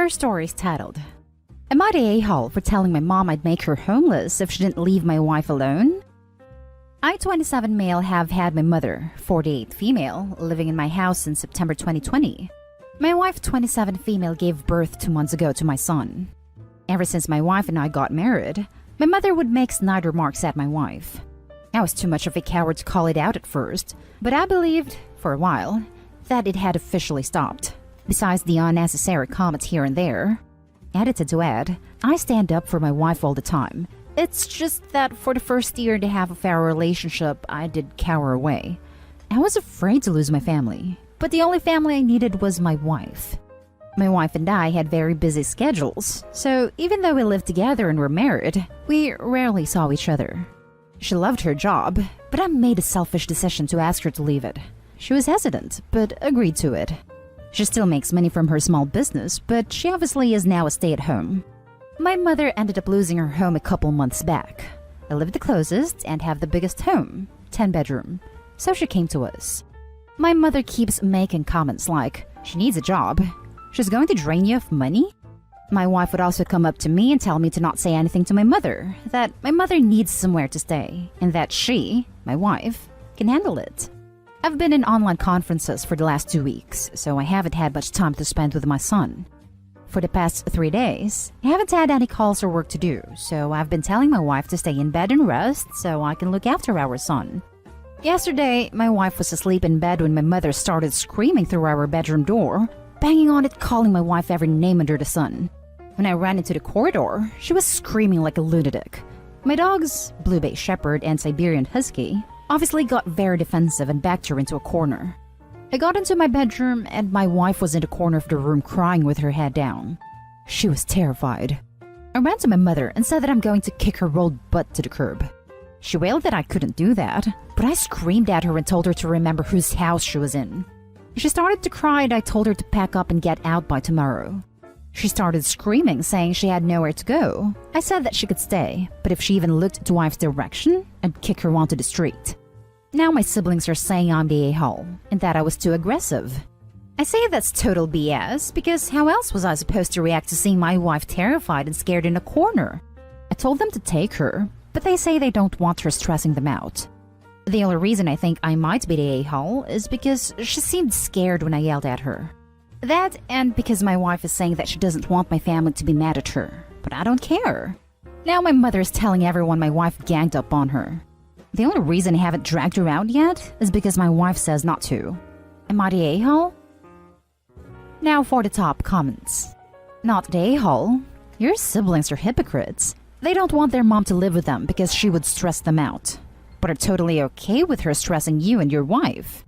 first story is titled, Am I the a-hole for telling my mom I'd make her homeless if she didn't leave my wife alone? I, 27 male, have had my mother, 48 female, living in my house since September 2020. My wife, 27 female, gave birth 2 months ago to my son. Ever since my wife and I got married, my mother would make snide remarks at my wife. I was too much of a coward to call it out at first, but I believed, for a while, that it had officially stopped. Besides the unnecessary comments here and there. Edited to add, I stand up for my wife all the time. It's just that for the first year and a half of our relationship, I did cower away. I was afraid to lose my family, but the only family I needed was my wife. My wife and I had very busy schedules, so even though we lived together and were married, we rarely saw each other. She loved her job, but I made a selfish decision to ask her to leave it. She was hesitant, but agreed to it. She still makes money from her small business, but she obviously is now a stay-at-home. My mother ended up losing her home a couple months back. I live the closest and have the biggest home, 10-bedroom, so she came to us. My mother keeps making comments like, she needs a job, she's going to drain you of money? My wife would also come up to me and tell me to not say anything to my mother, that my mother needs somewhere to stay, and that she, my wife, can handle it. I've been in online conferences for the last 2 weeks, so I haven't had much time to spend with my son. For the past 3 days, I haven't had any calls or work to do, so I've been telling my wife to stay in bed and rest so I can look after our son. Yesterday, my wife was asleep in bed when my mother started screaming through our bedroom door, banging on it, calling my wife every name under the sun. When I ran into the corridor, she was screaming like a lunatic. My dogs, Blue Bay Shepherd and Siberian Husky, obviously got very defensive and backed her into a corner. I got into my bedroom and my wife was in the corner of the room crying with her head down. She was terrified. I ran to my mother and said that I'm going to kick her rolled butt to the curb. She wailed that I couldn't do that, but I screamed at her and told her to remember whose house she was in. She started to cry and I told her to pack up and get out by tomorrow. She started screaming, saying she had nowhere to go. I said that she could stay, but if she even looked to wife's direction, I'd kick her onto the street. Now my siblings are saying I'm the a-hole, and that I was too aggressive. I say that's total BS, because how else was I supposed to react to seeing my wife terrified and scared in a corner? I told them to take her, but they say they don't want her stressing them out. The only reason I think I might be the a-hole is because she seemed scared when I yelled at her. That, and because my wife is saying that she doesn't want my family to be mad at her, but I don't care. Now my mother is telling everyone my wife ganged up on her. The only reason I haven't dragged her out yet is because my wife says not to. Am I the a-hole? Now for the top comments. Not the a-hole. Your siblings are hypocrites. They don't want their mom to live with them because she would stress them out, but are totally okay with her stressing you and your wife.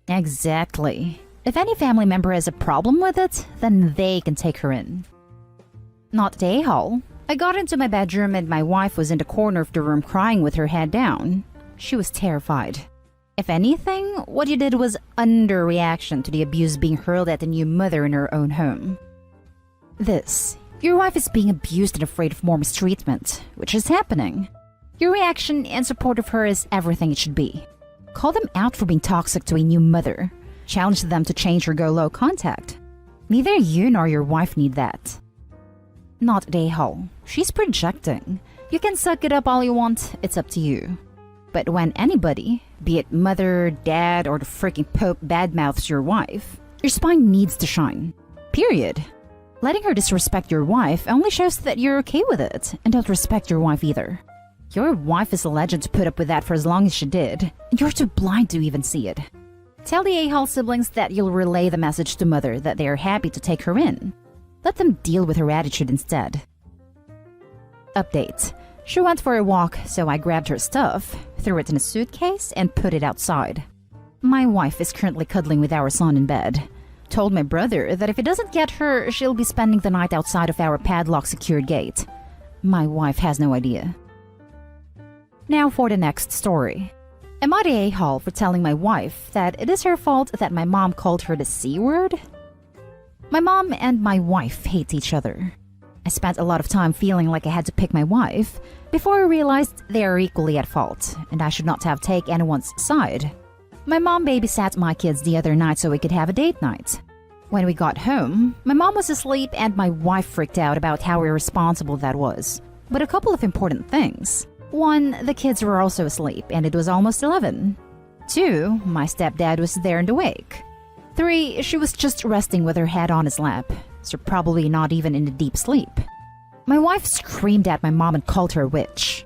Exactly. If any family member has a problem with it, then they can take her in. Not the a-hole. I got into my bedroom and my wife was in the corner of the room crying with her head down. She was terrified. If anything, what you did was underreaction to the abuse being hurled at the new mother in her own home. Your wife is being abused and afraid of more mistreatment, which is happening. Your reaction and support of her is everything it should be. Call them out for being toxic to a new mother. Challenge them to change or go low contact. Neither you nor your wife need that. Not the a-hole. She's projecting. You can suck it up all you want, it's up to you. But when anybody, be it mother, dad, or the freaking Pope badmouths your wife, your spine needs to shine. Period. Letting her disrespect your wife only shows that you're okay with it, and don't respect your wife either. Your wife is a legend to put up with that for as long as she did, and you're too blind to even see it. Tell the a-hole siblings that you'll relay the message to mother that they are happy to take her in. Let them deal with her attitude instead. Update. She went for a walk, so I grabbed her stuff, threw it in a suitcase, and put it outside. My wife is currently cuddling with our son in bed. Told my brother that if he doesn't get her, she'll be spending the night outside of our padlock-secured gate. My wife has no idea. Now for the next story. Am I the a-hole for telling my wife that it is her fault that my mom called her the C-word? My mom and my wife hate each other. I spent a lot of time feeling like I had to pick my wife before I realized they are equally at fault and I should not have taken anyone's side. My mom babysat my kids the other night so we could have a date night. When we got home, my mom was asleep and my wife freaked out about how irresponsible that was. But a couple of important things. 1, the kids were also asleep and it was almost 11. 2, my stepdad was there and awake. 3, she was just resting with her head on his lap, so probably not even in a deep sleep. My wife screamed at my mom and called her a witch.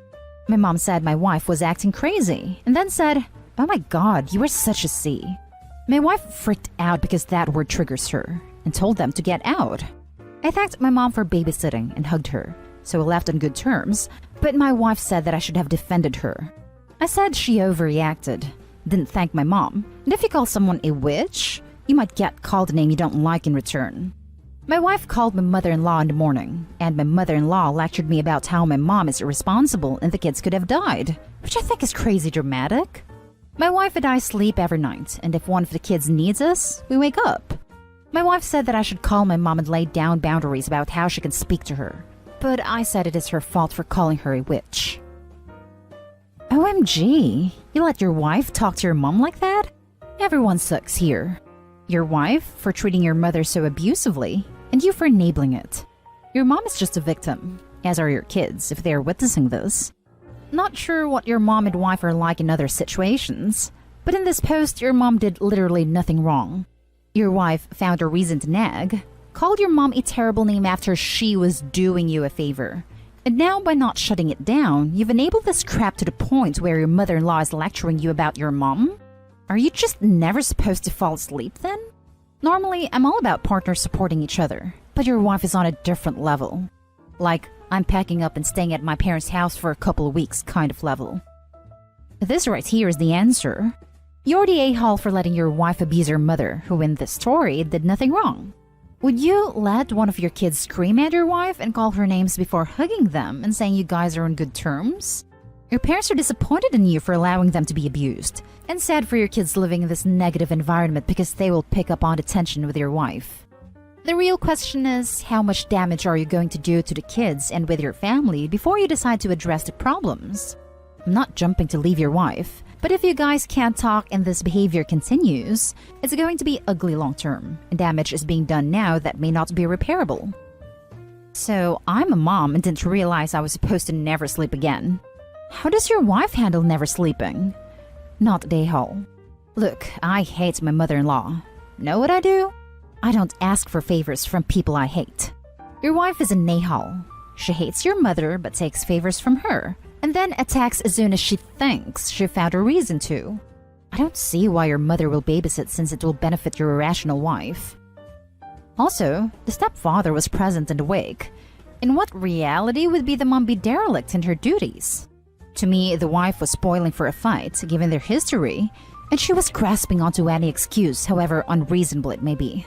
My mom said my wife was acting crazy and then said, "Oh my god, you are such a C." My wife freaked out because that word triggers her and told them to get out. I thanked my mom for babysitting and hugged her, so we left on good terms, but my wife said that I should have defended her. I said she overreacted, didn't thank my mom, and if you call someone a witch, you might get called a name you don't like in return. My wife called my mother-in-law in the morning, and my mother-in-law lectured me about how my mom is irresponsible and the kids could have died, which I think is crazy dramatic. My wife and I sleep every night, and if one of the kids needs us, we wake up. My wife said that I should call my mom and lay down boundaries about how she can speak to her, but I said it is her fault for calling her a witch. OMG, you let your wife talk to your mom like that? Everyone sucks here. Your wife for treating your mother so abusively, and you for enabling it. Your mom is just a victim, as are your kids if they are witnessing this. Not sure what your mom and wife are like in other situations, but in this post your mom did literally nothing wrong. Your wife found a reason to nag, called your mom a terrible name after she was doing you a favor. And now by not shutting it down, you've enabled this crap to the point where your mother-in-law is lecturing you about your mom? Are you just never supposed to fall asleep then? Normally, I'm all about partners supporting each other, but your wife is on a different level. Like, I'm packing up and staying at my parents' house for a couple of weeks kind of level. This right here is the answer. You're the a-hole for letting your wife abuse your mother, who in this story did nothing wrong. Would you let one of your kids scream at your wife and call her names before hugging them and saying you guys are on good terms? Your parents are disappointed in you for allowing them to be abused, and sad for your kids living in this negative environment because they will pick up on the tension with your wife. The real question is, how much damage are you going to do to the kids and with your family before you decide to address the problems? I'm not jumping to leave your wife, but if you guys can't talk and this behavior continues, it's going to be ugly long term, and damage is being done now that may not be repairable. So, I'm a mom and didn't realize I was supposed to never sleep again. How does your wife handle never sleeping? Not a-hole. Look, I hate my mother-in-law. Know what I do? I don't ask for favors from people I hate. Your wife is an a-hole. She hates your mother but takes favors from her, and then attacks as soon as she thinks she found a reason to. I don't see why your mother will babysit since it will benefit your irrational wife. Also, the stepfather was present and awake. In what reality would be the mom be derelict in her duties? To me, the wife was spoiling for a fight, given their history, and she was grasping onto any excuse, however unreasonable it may be.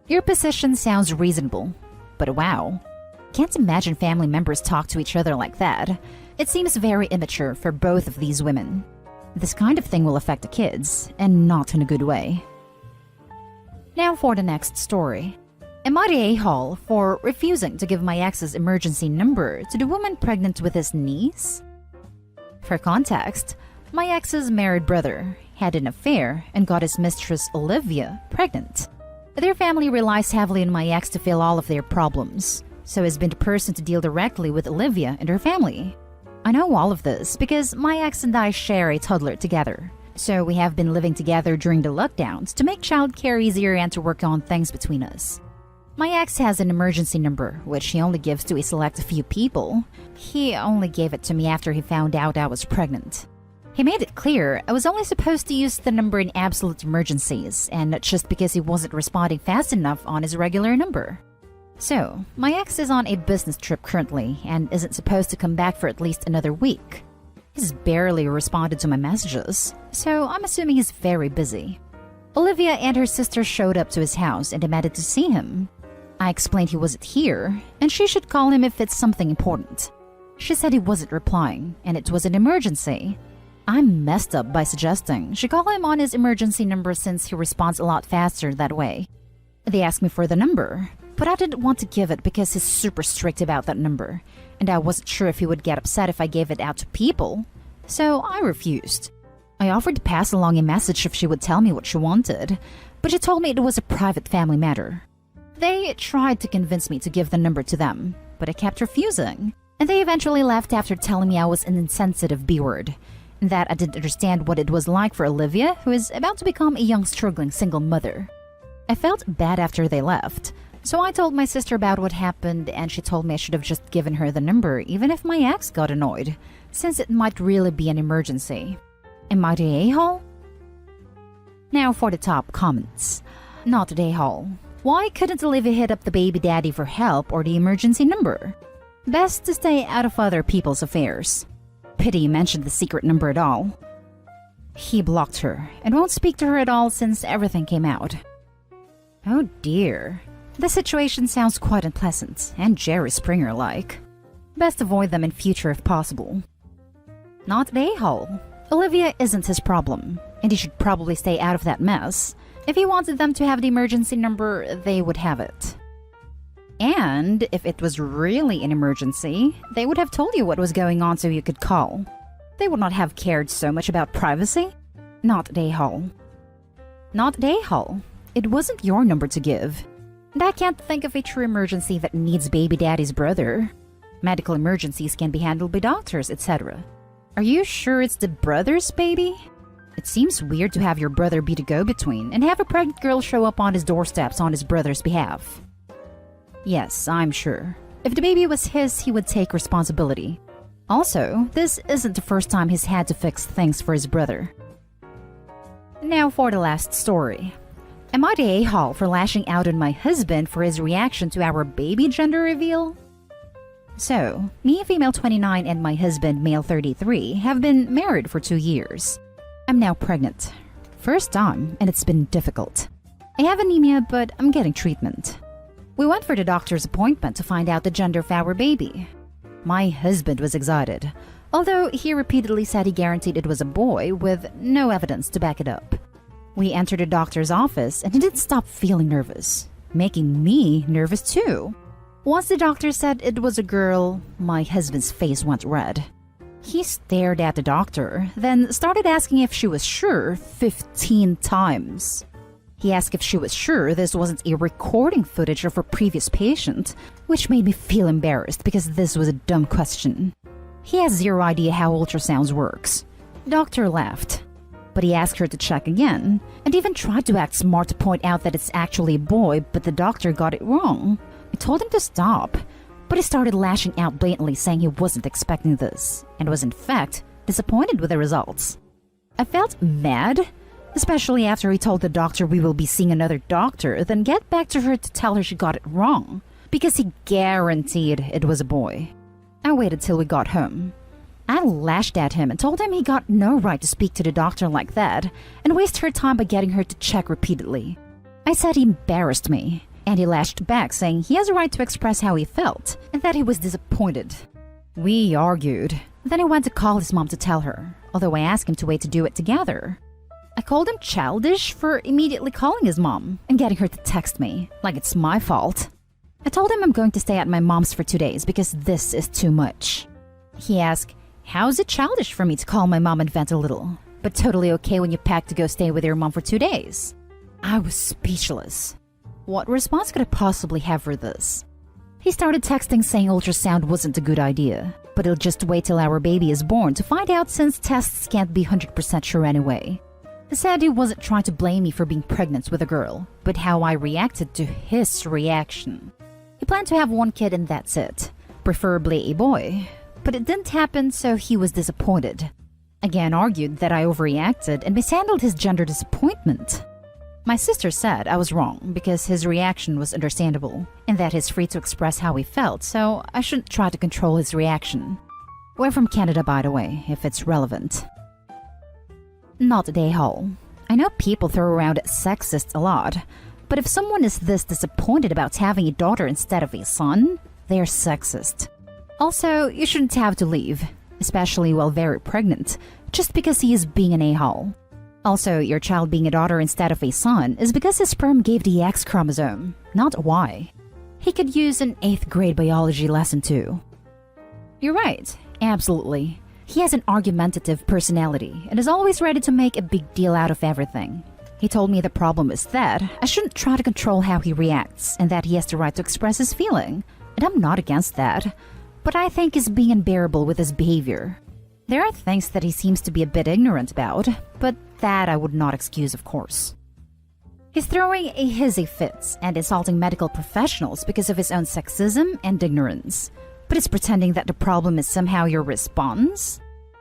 Your position sounds reasonable, but wow. Can't imagine family members talk to each other like that. It seems very immature for both of these women. This kind of thing will affect the kids, and not in a good way. Now for the next story. Am I the a-hole for refusing to give my ex's emergency number to the woman pregnant with his niece? For context, my ex's married brother had an affair and got his mistress Olivia pregnant. Their family relies heavily on my ex to fill all of their problems, so has been the person to deal directly with Olivia and her family. I know all of this because my ex and I share a toddler together, so we have been living together during the lockdowns to make childcare easier and to work on things between us. My ex has an emergency number, which he only gives to a select few people. He only gave it to me after he found out I was pregnant. He made it clear I was only supposed to use the number in absolute emergencies, and not just because he wasn't responding fast enough on his regular number. So, my ex is on a business trip currently, and isn't supposed to come back for at least another week. He's barely responded to my messages, so I'm assuming he's very busy. Olivia and her sister showed up to his house and demanded to see him. I explained he wasn't here, and she should call him if it's something important. She said he wasn't replying, and it was an emergency. I messed up by suggesting she call him on his emergency number since he responds a lot faster that way. They asked me for the number, but I didn't want to give it because he's super strict about that number, and I wasn't sure if he would get upset if I gave it out to people, so I refused. I offered to pass along a message if she would tell me what she wanted, but she told me it was a private family matter. They tried to convince me to give the number to them, but I kept refusing, and they eventually left after telling me I was an insensitive B-word, and that I didn't understand what it was like for Olivia, who is about to become a young struggling single mother. I felt bad after they left, so I told my sister about what happened, and she told me I should have just given her the number even if my ex got annoyed, since it might really be an emergency. Am I the a-hole? Now for the top comments. Not the a-hole. Why couldn't Olivia hit up the baby daddy for help or the emergency number? Best to stay out of other people's affairs. Pity you mentioned the secret number at all. He blocked her and won't speak to her at all since everything came out. Oh dear. The situation sounds quite unpleasant and Jerry Springer-like. Best avoid them in future if possible. Not the a-hole. Olivia isn't his problem, and he should probably stay out of that mess. If he wanted them to have the emergency number, they would have it. And if it was really an emergency, they would have told you what was going on so you could call. They would not have cared so much about privacy. Not the a-hole. Not the a-hole. It wasn't your number to give. And I can't think of a true emergency that needs baby daddy's brother. Medical emergencies can be handled by doctors, etc. Are you sure it's the brother's baby? It seems weird to have your brother be the go-between and have a pregnant girl show up on his doorsteps on his brother's behalf. Yes, I'm sure. If the baby was his, he would take responsibility. Also, this isn't the first time he's had to fix things for his brother. Now for the last story. Am I the a-hole for lashing out on my husband for his reaction to our baby gender reveal? So, me, female 29, and my husband, male 33, have been married for 2 years. I'm now pregnant. First time, and it's been difficult. I have anemia, but I'm getting treatment. We went for the doctor's appointment to find out the gender of our baby. My husband was excited, although he repeatedly said he guaranteed it was a boy with no evidence to back it up. We entered the doctor's office and he didn't stop feeling nervous, making me nervous too. Once the doctor said it was a girl, my husband's face went red. He stared at the doctor, then started asking if she was sure 15 times. He asked if she was sure this wasn't a recording footage of her previous patient, which made me feel embarrassed because this was a dumb question. He has zero idea how ultrasounds works. The doctor laughed, but he asked her to check again, and even tried to act smart to point out that it's actually a boy, but the doctor got it wrong. I told him to stop, but he started lashing out blatantly, saying he wasn't expecting this, and was in fact disappointed with the results. I felt mad, especially after he told the doctor we will be seeing another doctor, then get back to her to tell her she got it wrong, because he guaranteed it was a boy. I waited till we got home. I lashed at him and told him he got no right to speak to the doctor like that and waste her time by getting her to check repeatedly. I said he embarrassed me, and he lashed back saying he has a right to express how he felt and that he was disappointed. We argued. Then he went to call his mom to tell her, although I asked him to wait to do it together. I called him childish for immediately calling his mom and getting her to text me, like it's my fault. I told him I'm going to stay at my mom's for 2 days because this is too much. He asked, how is it childish for me to call my mom and vent a little, but totally okay when you pack to go stay with your mom for 2 days? I was speechless. What response could I possibly have for this? He started texting saying ultrasound wasn't a good idea, but he'll just wait till our baby is born to find out since tests can't be 100% sure anyway. He said he wasn't trying to blame me for being pregnant with a girl, but how I reacted to his reaction. He planned to have 1 kid and that's it, preferably a boy. But it didn't happen, so he was disappointed. Again argued that I overreacted and mishandled his gender disappointment. My sister said I was wrong because his reaction was understandable and that he's free to express how he felt, so I shouldn't try to control his reaction. We're from Canada, by the way, if it's relevant. Not the a-hole. I know people throw around sexist a lot, but if someone is this disappointed about having a daughter instead of a son, they're sexist. Also, you shouldn't have to leave, especially while very pregnant, just because he is being an a-hole. Also, your child being a daughter instead of a son is because his sperm gave the X chromosome, not Y. He could use an 8th grade biology lesson too. You're right, absolutely. He has an argumentative personality and is always ready to make a big deal out of everything. He told me the problem is that I shouldn't try to control how he reacts and that he has the right to express his feeling. And I'm not against that, but I think he's being unbearable with his behavior. There are things that he seems to be a bit ignorant about, but that I would not excuse, of course. He's throwing a hissy fits and insulting medical professionals because of his own sexism and ignorance. But he's pretending that the problem is somehow your response?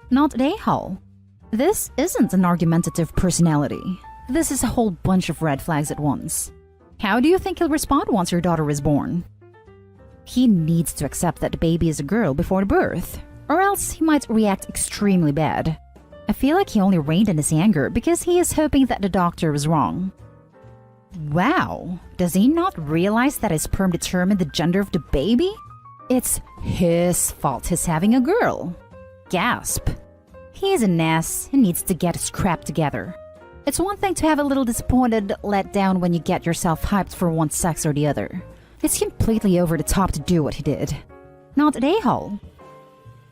Not at a-hole. This isn't an argumentative personality. This is a whole bunch of red flags at once. How do you think he'll respond once your daughter is born? He needs to accept that the baby is a girl before the birth, or else he might react extremely bad. I feel like he only reined in his anger because he is hoping that the doctor was wrong. Wow, does he not realize that his sperm determined the gender of the baby? It's his fault he's having a girl. Gasp. He's an ass and needs to get his crap together. It's one thing to have a little disappointed let down when you get yourself hyped for one sex or the other. It's completely over the top to do what he did. Not at a-hole.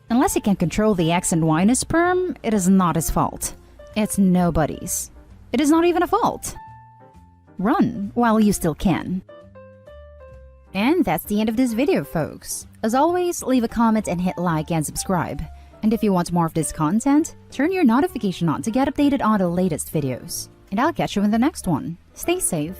Unless he can control the X and Y in his sperm, it is not his fault. It's nobody's. It is not even a fault. Run while you still can. And that's the end of this video, folks. As always, leave a comment and hit like and subscribe. And if you want more of this content, turn your notification on to get updated on the latest videos. And I'll catch you in the next one. Stay safe.